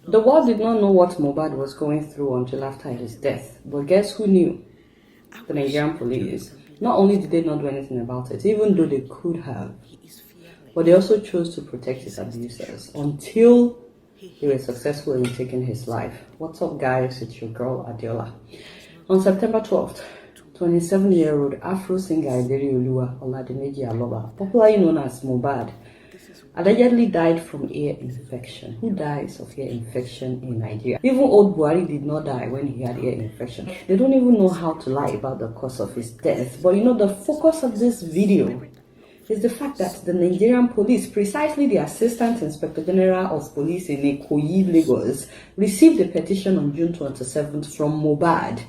The world did not know what Mohbad was going through until after his death. But guess who knew? The Nigerian police. Not only did they not do anything about it, even though they could have, but they also chose to protect his abusers until they were successful in taking his life. What's up, guys? It's your girl, Adiola. On September 12th, 27-year-old Afro singer Oluwa Oladimeji Aloba, popularly known as Mohbad, allegedly died from ear infection. Who dies of ear infection in Nigeria? Even old Buhari did not die when he had ear infection. They don't even know how to lie about the cause of his death. But you know, the focus of this video is the fact that the Nigerian police, precisely the Assistant Inspector General of Police in Ikoyi, Lagos, received a petition on June 27th from Mohbad,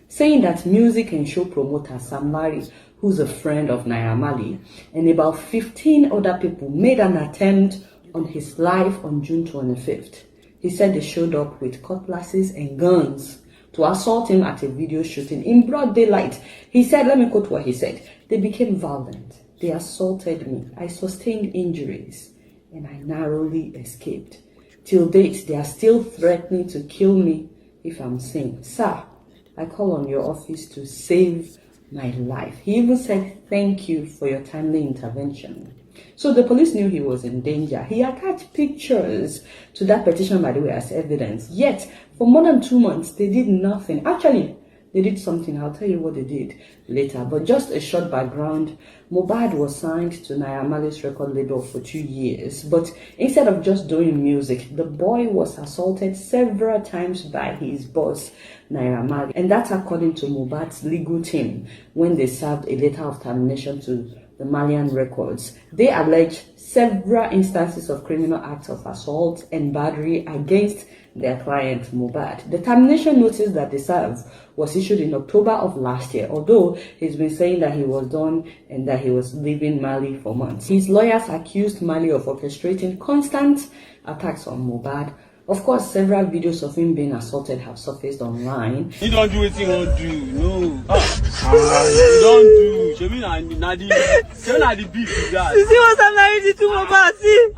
saying that music and show promoter Sam Larry, who's a friend of Naira Marley, and about 15 other people made an attempt on his life on June 25th. He said they showed up with cutlasses and guns to assault him at a video shooting in broad daylight. He said, let me quote what he said, "They became violent. They assaulted me. I sustained injuries and I narrowly escaped. Till date, they are still threatening to kill me if I'm seen. Sir, I call on your office to save my life." He even said, "Thank you for your timely intervention." So the police knew he was in danger. He attached pictures to that petition, by the way, as evidence. Yet, for more than 2 months, they did nothing. Actually, they did something. I'll tell you what they did later. But just a short background, Mohbad was signed to Naira Marley's record label for 2 years. But instead of just doing music, the boy was assaulted several times by his boss, Naira Marley. And that's according to Mohbad's legal team when they served a letter of termination to the Malian records. They allege several instances of criminal acts of assault and battery against their client Mohbad. The termination notice that they served was issued in October of last year, although he's been saying that he was done and that he was leaving Mali for months. His lawyers accused Mali of orchestrating constant attacks on Mohbad. Of course, several videos of him being assaulted have surfaced online. You don't do what you want to do, no. You don't do. She mean, Nadi beef with that. You see what I'm married to, Mohbad? See?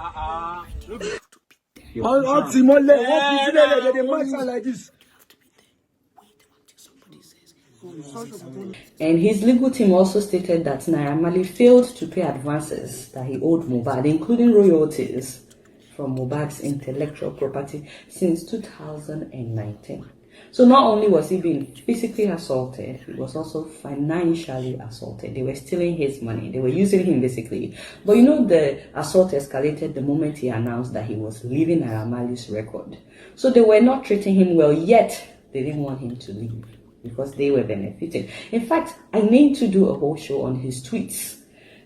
Like this. And his legal team also stated that Naira Marley failed to pay advances that he owed Mohbad, including royalties from Mohbad's intellectual property since 2019. So not only was he being physically assaulted, he was also financially assaulted. They were stealing his money. They were using him basically. But you know, the assault escalated the moment he announced that he was leaving Naira Marley's record. So they were not treating him well, yet they didn't want him to leave because they were benefiting. In fact, I need to do a whole show on his tweets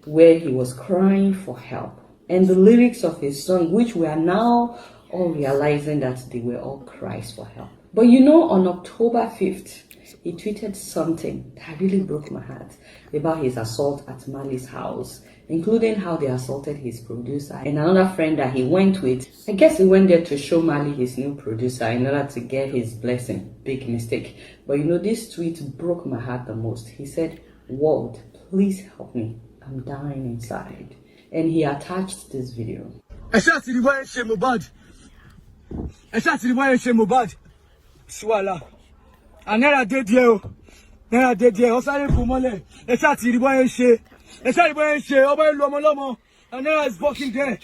where he was crying for help, and the lyrics of his song, which we are now all realizing that they were all cries for help. But you know, on October 5th, he tweeted something that really broke my heart about his assault at Marley's house, including how they assaulted his producer and another friend that he went with. I guess he went there to show Marley his new producer in order to get his blessing. Big mistake. But you know, this tweet broke my heart the most. He said, "World, please help me. I'm dying inside." And he attached this video. I shot the boy Mohbad. Swala. I never did you. Never did you. I started for money. I shot the boy she. I shot the boy she. Oh boy, lomo. And now is walking there.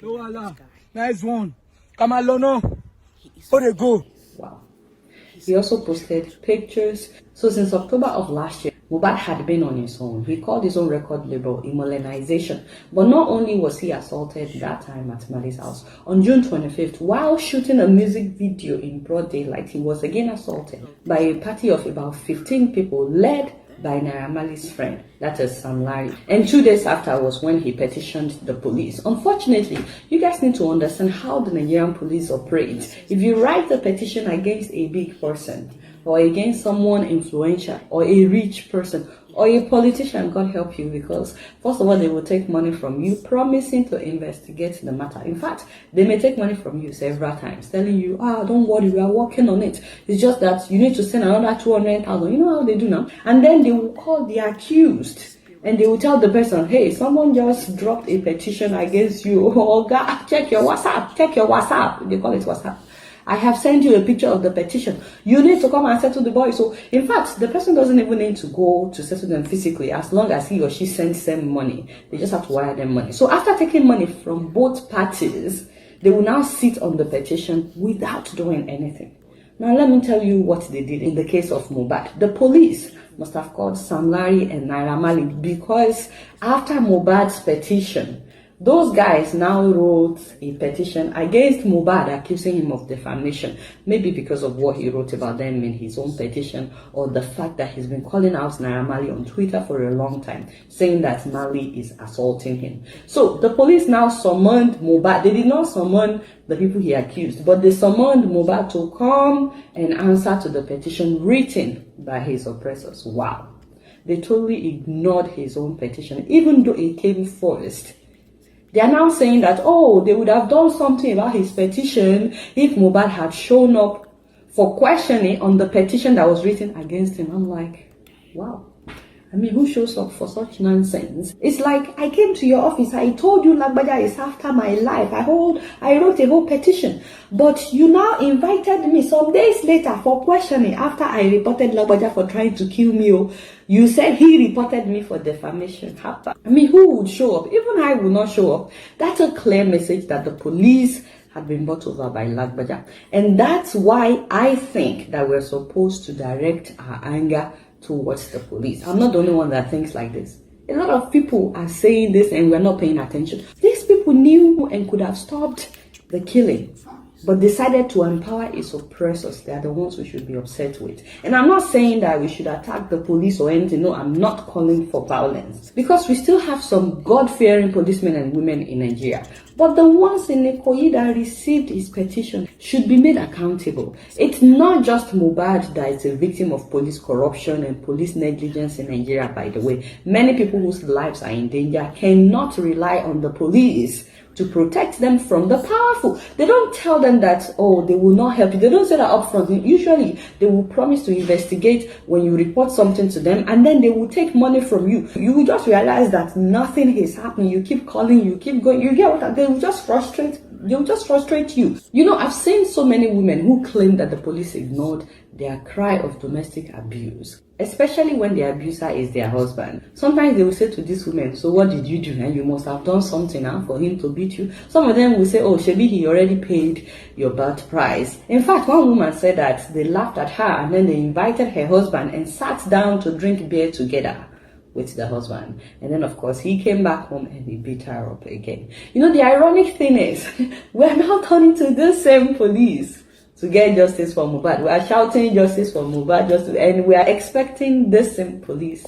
Oh Allah. Nice one. Come on, no. Where they go? Wow. He also posted pictures. So since October of last year, Mohbad had been on his own. He called his own record label Immolenization. But not only was he assaulted that time at Marley's house, on June 25th, while shooting a music video in broad daylight, he was again assaulted by a party of about 15 people led by Naira Marley's friend, that is Sam Larry. And 2 days after was when he petitioned the police. Unfortunately, you guys need to understand how the Nigerian police operate. If you write a petition against a big person, or against someone influential, or a rich person, or a politician, God help you, because first of all, they will take money from you, promising to investigate the matter. In fact, they may take money from you several times, telling you, don't worry, we are working on it. It's just that you need to send another 200,000. You know how they do now? And then they will call the accused, and they will tell the person, hey, someone just dropped a petition against you. Oh, God, check your WhatsApp. They call it WhatsApp. I have sent you a picture of the petition. You need to come and settle the boy. So, in fact, the person doesn't even need to go to settle them physically as long as he or she sends them money. They just have to wire them money. So, after taking money from both parties, they will now sit on the petition without doing anything. Now, let me tell you what they did in the case of Mohbad. The police must have called Sam Larry and Naira Marley because after Mohbad's petition, those guys now wrote a petition against Mohbad accusing him of defamation, maybe because of what he wrote about them in his own petition or the fact that he's been calling out Naira Marley on Twitter for a long time, saying that Marley is assaulting him. So the police now summoned Mohbad. They did not summon the people he accused, but they summoned Mohbad to come and answer to the petition written by his oppressors. Wow. They totally ignored his own petition, even though it came first. They are now saying that, oh, they would have done something about his petition if Mohbad had shown up for questioning on the petition that was written against him. I'm like, wow. I mean, who shows up for such nonsense? It's like, I came to your office, I told you Lagbaja is after my life. I wrote a whole petition. But you now invited me some days later for questioning after I reported Lagbaja for trying to kill me. You said he reported me for defamation. I mean, who would show up? Even I would not show up. That's a clear message that the police had been bought over by Lagbaja. And that's why I think that we're supposed to direct our anger towards the police. I'm not the only one that thinks like this. A lot of people are saying this and we're not paying attention. These people knew and could have stopped the killing, but decided to empower its oppressors. They are the ones we should be upset with. And I'm not saying that we should attack the police or anything. No, I'm not calling for violence. Because we still have some God-fearing policemen and women in Nigeria. But the ones in Ikoyi that received his petition should be made accountable. It's not just Mohbad that is a victim of police corruption and police negligence in Nigeria, by the way. Many people whose lives are in danger cannot rely on the police to protect them from the powerful. They don't tell them that, oh, they will not help you. They don't say that up front. Usually, they will promise to investigate when you report something to them, and then they will take money from you. You will just realize that nothing is happening. You keep calling, you keep going. You get what? They will just frustrate you. You know, I've seen so many women who claim that the police ignored their cry of domestic abuse, especially when the abuser is their husband. Sometimes they will say to these women, so what did you do? And you must have done something for him to beat you. Some of them will say, oh, Shebi, he already paid your birth price. In fact, one woman said that they laughed at her and then they invited her husband and sat down to drink beer together with the husband. And then, of course, he came back home and he beat her up again. You know, the ironic thing is, we're now turning to the same police to get justice for Mohbad. We are shouting justice for Mohbad, and we are expecting the same police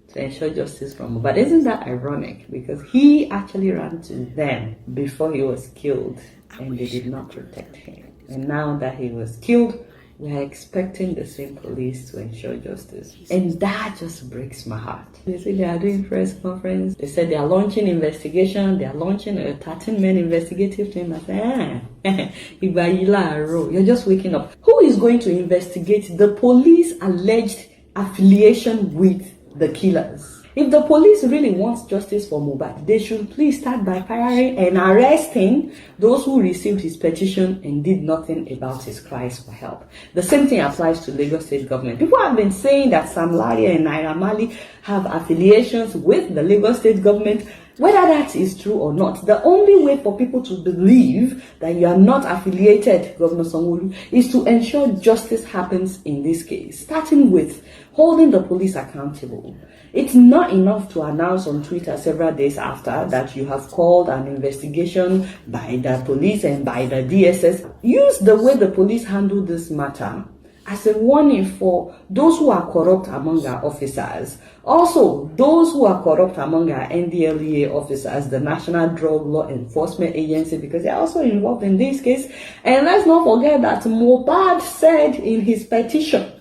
to ensure justice for Mohbad. Isn't that ironic? Because he actually ran to them before he was killed, and they did not protect him. And now that he was killed, we are expecting the same police to ensure justice. And that just breaks my heart. They say they are doing press conference. They said they are launching investigation. They are launching a 13-man investigative team. I said, you're just waking up. Who is going to investigate the police alleged affiliation with the killers? If the police really want justice for Mohbad, they should please start by firing and arresting those who received his petition and did nothing about his cries for help. The same thing applies to Lagos State government. People have been saying that Sam Larry and Naira Marley have affiliations with the Lagos State government. Whether that is true or not, the only way for people to believe that you are not affiliated, Governor Sanwo-Olu, is to ensure justice happens in this case, starting with holding the police accountable. It's not enough to announce on Twitter several days after that you have called an investigation by the police and by the DSS. Use the way the police handle this matter as a warning for those who are corrupt among our officers. Also, those who are corrupt among our NDLEA officers, the National Drug Law Enforcement Agency, because they're also involved in this case. And let's not forget that Mohbad said in his petition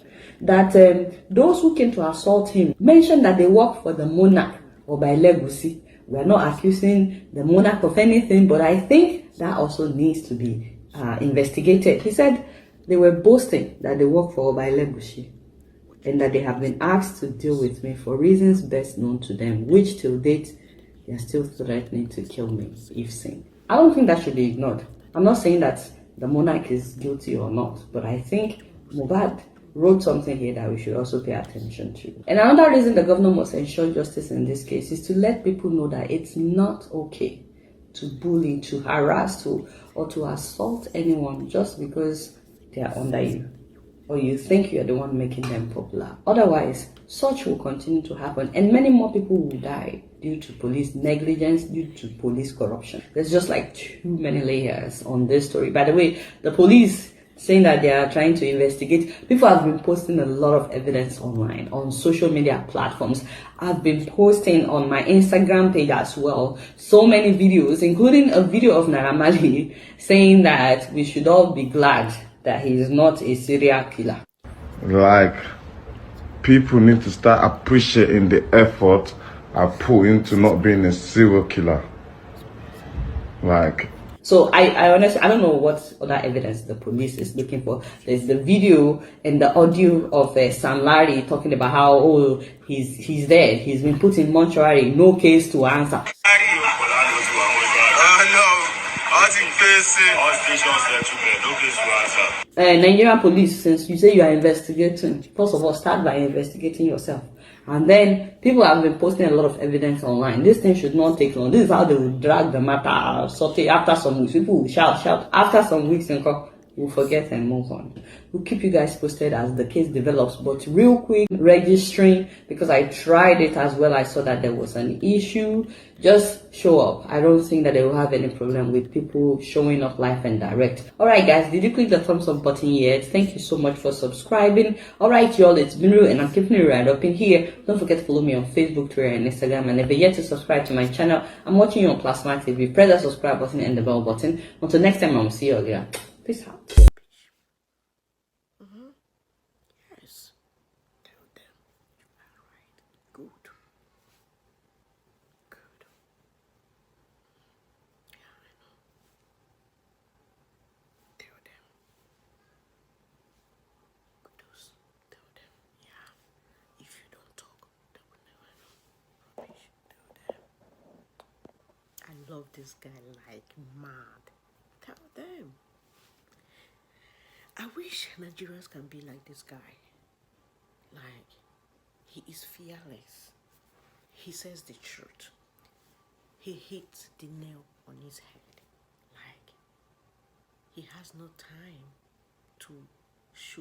that those who came to assault him mentioned that they work for the monarch or by legacy. We are not accusing the monarch of anything, but I think that also needs to be investigated. He said they were boasting that they work for Oba Elegushi and that they have been asked to deal with me for reasons best known to them, which till date they are still threatening to kill me if seen. I don't think that should be ignored. I'm not saying that the monarch is guilty or not. But I think Mohbad wrote something here that we should also pay attention to. And another reason the governor must ensure justice in this case is to let people know that it's not okay to bully, to harass, or to assault anyone just because they are under you, or you think you're the one making them popular. Otherwise, such will continue to happen, and many more people will die due to police negligence, due to police corruption. There's just like too many layers on this story. By the way, the police saying that they are trying to investigate. People have been posting a lot of evidence online, on social media platforms. I've been posting on my Instagram page as well so many videos, including a video of Naira Marley saying that we should all be glad that he is not a serial killer. Like, people need to start appreciating the effort I put into not being a serial killer. Like, so I honestly, I don't know what other evidence the police is looking for. There's the video and the audio of Sam Larry talking about how, he's dead, he's been put in mortuary, no case to answer. Nigerian police, since you say you are investigating, first of all, start by investigating yourself. And then people have been posting a lot of evidence online. This thing should not take long. This is how they will drag the matter out. So after some weeks, people will shout. After some weeks, we'll forget and move on. We'll keep you guys posted as the case develops. But real quick, registering, because I tried it as well. I saw that there was an issue. Just show up. I don't think that they will have any problem with people showing up live and direct. Alright guys, did you click the thumbs up button yet? Thank you so much for subscribing. Alright y'all, it's been real and I'm keeping it right up in here. Don't forget to follow me on Facebook, Twitter and Instagram. And if you're yet to subscribe to my channel, I'm watching you on Plasma TV. Press that subscribe button and the bell button. Until next time, I'll see you again. Peace out. Yes. Tell them you are right. Good. Good. Yeah, I know. Tell them. Kudos. Tell them. Yeah. If you don't talk, they will never know. Rubbish. Tell them. I love this guy like mad. Tell them. I wish Nigerians can be like this guy. Like, he is fearless. He says the truth. He hits the nail on his head. Like, he has no time to shoot